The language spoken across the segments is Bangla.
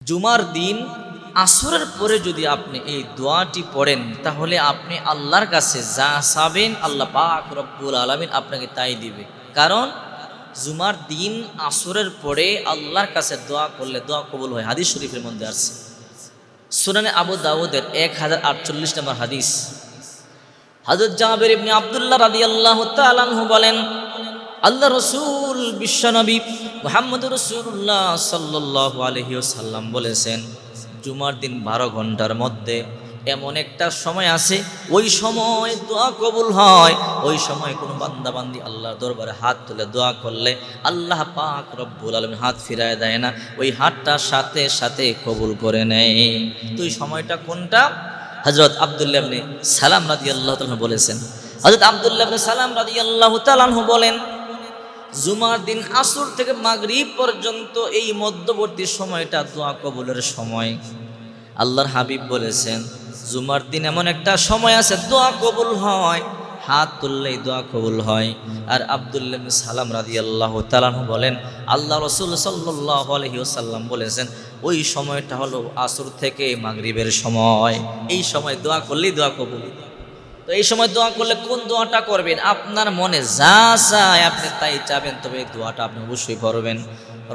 জুমার দিন আসরের পরে যদি আপনি এই দোয়াটি পড়েন তাহলে আপনি আল্লাহর কাছে যা চাবেন আল্লাহ পাক রব্বুল আলামিন আপনাকে তাই দিবে। কারণ জুমার দিন আসরের পরে আল্লাহর কাছে দোয়া করলে দোয়া কবুল হয়। হাদিস শরীফের মধ্যে আছে, সুনানে আবু দাউদের 1048 নম্বর হাদিস। হযরত জাবের ইবনে আব্দুল্লাহ রাদিয়াল্লাহু তাআলা আনহু বলেন, আল্লাহ রসুল বিশ্বনবী মুহাম্মদুর রাসূলুল্লাহ সাল্লাল্লাহু আলাইহি ওয়াসাল্লাম বলেছেন, জুমার দিন 12 ঘন্টার মধ্যে এমন একটা সময় আছে ওই সময় দোয়া কবুল হয়। ওই সময় কোনো বান্দা বান্দি আল্লাহর দরবারে হাত তুলে দোয়া করলে আল্লাহ পাক রব্বুল আলামিন হাত ফিরায় দেয় না, ওই হাতটার সাথে সাথে কবুল করে নেয়। তো এই সময়টা কোনটা? হযরত আব্দুল্লাহ ইবনে সালাম রাদিয়াল্লাহু তাআলা বলেছেন, হযরত আব্দুল্লাহ ইবনে সালাম রাদিয়াল্লাহু তাআলা বলেন, জুমার দিন আসর থেকে মাগরিব পর্যন্ত এই মধ্যবর্তী সময়টা দোয়া কবুলের সময়। আল্লাহর হাবিব বলেছেন, জুমার দিন এমন একটা সময় আছে দোয়া কবুল হয়, হাত তুললেই দোয়া কবুল হয়। আর আব্দুল্লাহ ইবনে সালাম রাদিয়াল্লাহু তাআলা বলেন, আল্লাহ রাসূল সাল্লাল্লাহু আলাইহি ওয়াসাল্লাম বলেছেন, ওই সময়টা হলো আসর থেকে মাগরিবের সময়। এই সময় দোয়া করলেই দোয়া কবুল। তো এই সময় দোয়া করলে কোন দোয়াটা করবেন? আপনার মনে যা চায় আপনি তাই চাবেন, তবে এই দোয়াটা আপনি অবশ্যই পড়বেন।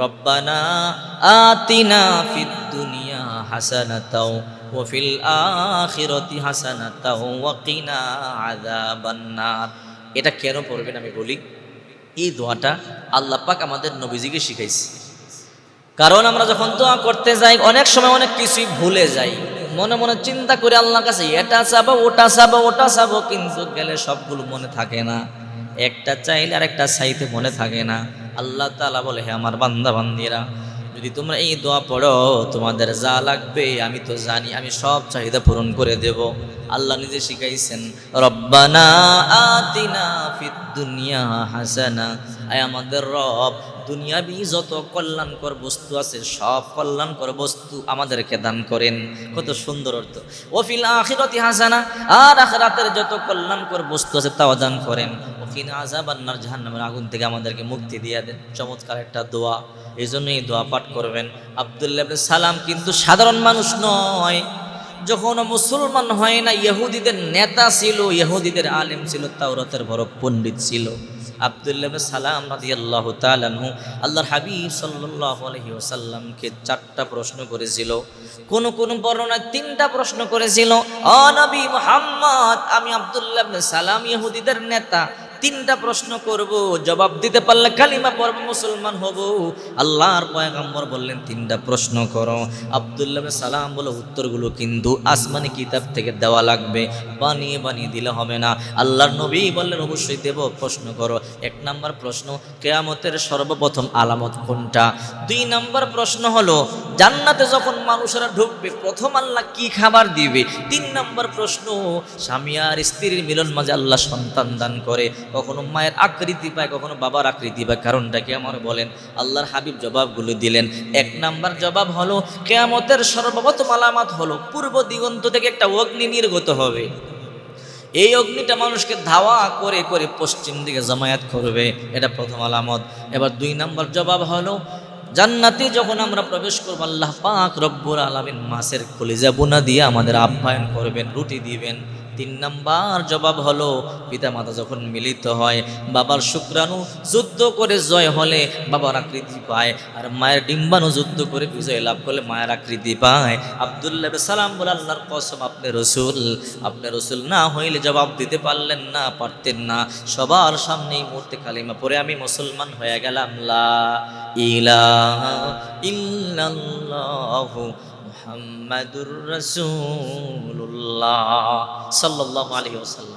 রব্বানা আতিনা ফিদ দুনিয়া হাসানাতাও ওয়া ফিল আখিরাতি হাসানাতাও ওয়া কিনা আযাবান্নার। এটা কেন পড়বেন আমি বলি। এই দোয়াটা আল্লাহ পাক আমাদের নবীজিকে শিখাইছে। কারণ আমরা যখন দোয়া করতে যাই অনেক সময় অনেক কিছুই ভুলে যাই, মনে মনে চিন্তা করে আল্লাহর কাছে এটা চাবো ওটা চাবো ওটা চাবো, কিন্তু গেলে সবগুলো মনে থাকে না। একটা চাইলে আর একটা চাইতে মনে থাকে না। আল্লাহ তাআলা বলে, হে আমার বান্দা বান্দিরা, যদি তোমরা এই দোয়া পড়ো তোমাদের যা লাগবে আমি তো জানি, আমি সব চাহিদা পূরণ করে দেব। আল্লাহ নিজে শিখাইছেন, রব্বানা আতিনা ফিদ দুনিয়া হাসানা, আয় আমাদের রব দুনিয়াবি যত কল্যাণকর বস্তু আছে সব কল্যাণকর বস্তু আমাদেরকে দান করেন। কত সুন্দর অর্থ। ও ফিল আখিরাতি হাসানা, আর আখিরাতের যত কল্যাণকর বস্তু আছে তাও দান করেন। ও কিনা আযাবান্নার, জাহান্নামের আগুন থেকে আমাদেরকে মুক্তি দিয়ে দেন। চমৎকার একটা দোয়া, এই জন্য এই দোয়া পাঠ করবেন। আব্দুল্লাহ ইবনে সালাম কিন্তু সাধারণ মানুষ নয়, যখন মুসলমান হয় না ইহুদিদের নেতা ছিল, ইহুদিদের আলেম ছিল, তাওরাতের বড় পণ্ডিত ছিল। আব্দুল্লাহ ইবনে সালাম রাদিয়াল্লাহু তাআলা আনহু আল্লাহর হাবিব সাল্লাল্লাহু আলাইহি ওয়াসাল্লামকে 4টা প্রশ্ন করেছিল, কোন কোন বর্ণনায় 3টা প্রশ্ন করেছিল। ও নবী মুহাম্মদ, আমি আব্দুল্লাহ ইবনে সালাম ইহুদিদের নেতা, 3টা প্রশ্ন করব, জবাব দিতে পারলে কালিমা পড়ব, মুসলমান হব। আল্লাহর পয়গম্বর বললেন 3টা প্রশ্ন করো। আব্দুল্লাহ ইবনে সালাম বলে, উত্তরগুলো কিন্তু আসমানি কিতাব থেকে দেওয়া লাগবে, বানিয়ে বানিয়ে দিলে হবে না। আল্লাহর নবী বললেন, অবশ্যই দেব, প্রশ্ন করো। 1 নম্বর প্রশ্ন, কিয়ামতের সর্বপ্রথম আলামত কোনটা? 2 নম্বর প্রশ্ন হলো, জান্নাতে যখন মানুষেরা ঢুকবে প্রথম আল্লাহ কি খাবার দিবে? 3 নম্বর প্রশ্ন, স্বামী আর স্ত্রীর মিলন মাঝে আল্লাহ সন্তান দান করে, কখনো মায়ের আকৃতি পায় কখনো বাবার আকৃতি পায়, কারণটা কি আমার বলেন? আল্লাহর হাবিব জবাবগুলো দিলেন। 1 নম্বর জবাব হলো, কিয়ামতের সর্বপ্রথম আলামত হলো পূর্ব দিগন্ত থেকে একটা অগ্নি নির্গত হবে। এই অগ্নিটা মানুষকে ধাওয়া করে করে পশ্চিম দিকে জামায়াত করবে, এটা প্রথম আলামত। এবার 2 নম্বর জবাব হলো, জান্নাতে যখন আমরা প্রবেশ করব আল্লাহ পাক রব্বুল আলামিন মাছের কলিজা বোনা দিয়ে আমাদের আপ্যায়ন করবেন, রুটি দিবেন। 3 নম্বর জবাব হলো, পিতা মাতা যখন মিলিত হয়, বাবার শুক্রাণু যুদ্ধ করে জয় হলে বাবার আকৃতি পায়, আর মায়ের ডিম্বাণু যুদ্ধ করে বিজয় লাভ করলে মায়ের আকৃতি পায়। আব্দুল্লাহ ইবনে সালাম বলে, আল্লাহর কসম আপনি রসুল না হইলে জবাব দিতে পারলেন না, পারতেন না। সবার সামনে এই মুহূর্তে কালিমা পড়ে আমি মুসলমান হয়ে গেলাম, লা ইলাহা ইল্লাল্লাহু মুহাম্মাদুর রাসূলুল্লাহ সাল্লাল্লাহু আলাইহি ওয়াসাল্লাম।